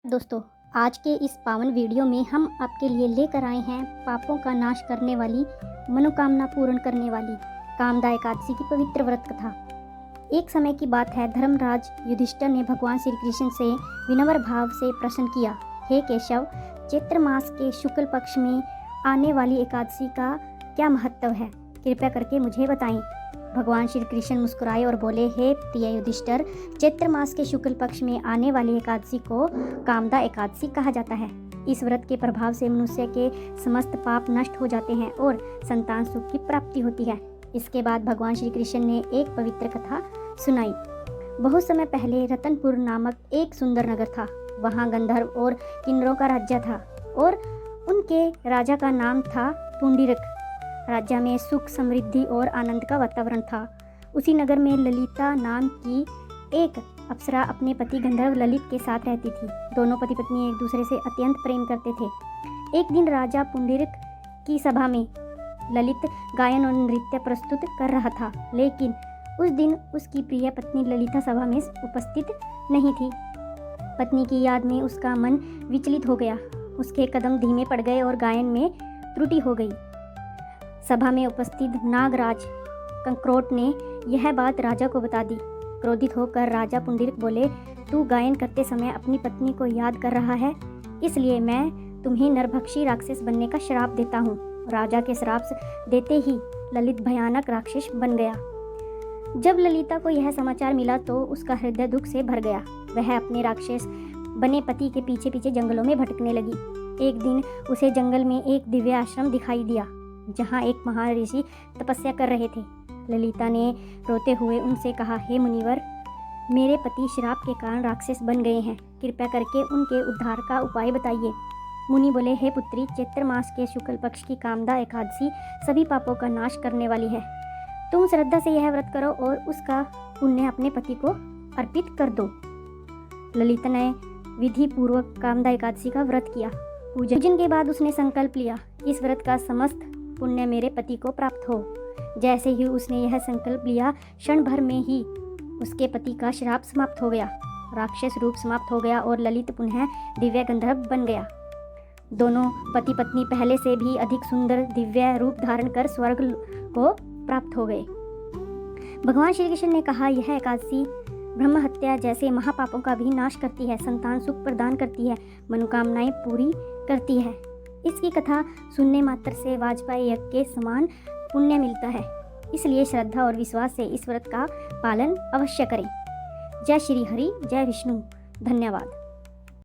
दोस्तों, आज के इस पावन वीडियो में हम आपके लिए लेकर आए हैं पापों का नाश करने वाली, मनोकामना पूर्ण करने वाली कामदा एकादशी की पवित्र व्रत कथा। एक समय की बात है, धर्मराज युधिष्ठिर ने भगवान श्री कृष्ण से विनम्र भाव से प्रश्न किया, हे केशव, चैत्र मास के शुक्ल पक्ष में आने वाली एकादशी का क्या महत्व है? कृपया करके मुझे बताएं। भगवान श्री कृष्ण मुस्कुराए और बोले, हे प्रिय युधिष्ठिर, चैत्र मास के शुक्ल पक्ष में आने वाली एकादशी को कामदा एकादशी कहा जाता है। इस व्रत के प्रभाव से मनुष्य के समस्त पाप नष्ट हो जाते हैं और संतान सुख की प्राप्ति होती है। इसके बाद भगवान श्री कृष्ण ने एक पवित्र कथा सुनाई। बहुत समय पहले रतनपुर नामक एक सुंदर नगर था। वहाँ गंधर्व और किन्नरों का राज्य था और उनके राजा का नाम था पुंडरीक। राज्य में सुख, समृद्धि और आनंद का वातावरण था। उसी नगर में ललिता नाम की एक अप्सरा अपने पति गंधर्व ललित के साथ रहती थी। दोनों पति पत्नी एक दूसरे से अत्यंत प्रेम करते थे। एक दिन राजा पुंडरीक की सभा में ललित गायन और नृत्य प्रस्तुत कर रहा था, लेकिन उस दिन उसकी प्रिय पत्नी ललिता सभा में उपस्थित नहीं थी। पत्नी की याद में उसका मन विचलित हो गया। उसके कदम धीमे पड़ गए और गायन में त्रुटि हो गई। सभा में उपस्थित नागराज कंक्रोट ने यह बात राजा को बता दी। क्रोधित होकर राजा पुंडरीक बोले, तू गायन करते समय अपनी पत्नी को याद कर रहा है, इसलिए मैं तुम्हें नरभक्षी राक्षस बनने का श्राप देता हूँ। राजा के श्राप देते ही ललित भयानक राक्षस बन गया। जब ललिता को यह समाचार मिला तो उसका हृदय दुख से भर गया। वह अपने राक्षस बने पति के पीछे पीछे जंगलों में भटकने लगी। एक दिन उसे जंगल में एक दिव्य आश्रम दिखाई दिया, जहाँ एक महान ऋषि तपस्या कर रहे थे। ललिता ने रोते हुए उनसे कहा, हे मुनिवर, मेरे पति श्राप के कारण राक्षस बन गए हैं, कृपया करके उनके उद्धार का उपाय बताइए। मुनि बोले, हे पुत्री, चैत्र मास के शुक्ल पक्ष की कामदा एकादशी सभी पापों का नाश करने वाली है। तुम श्रद्धा से यह व्रत करो और उसका पुण्य अपने पति को अर्पित कर दो। ललिता ने विधि पूर्वक कामदा एकादशी का व्रत किया। पूजन के बाद उसने संकल्प लिया, इस व्रत का समस्त पुण्य मेरे पति को प्राप्त हो। जैसे ही उसने यह संकल्प लिया, क्षण भर में ही उसके पति का श्राप समाप्त हो गया, राक्षस रूप समाप्त हो गया और ललित पुनः दिव्य गंधर्व बन गया। दोनों पति पत्नी पहले से भी अधिक सुंदर दिव्य रूप धारण कर स्वर्ग को प्राप्त हो गए। भगवान श्री कृष्ण ने कहा, यह एकादशी ब्रह्म हत्या जैसे महापापों का भी नाश करती है, संतान सुख प्रदान करती है, मनोकामनाएं पूरी करती है। इसकी कथा सुनने मात्र से वाजपेयी यज्ञ के समान पुण्य मिलता है। इसलिए श्रद्धा और विश्वास से इस व्रत का पालन अवश्य करें। जय श्री हरि, जय विष्णु। धन्यवाद।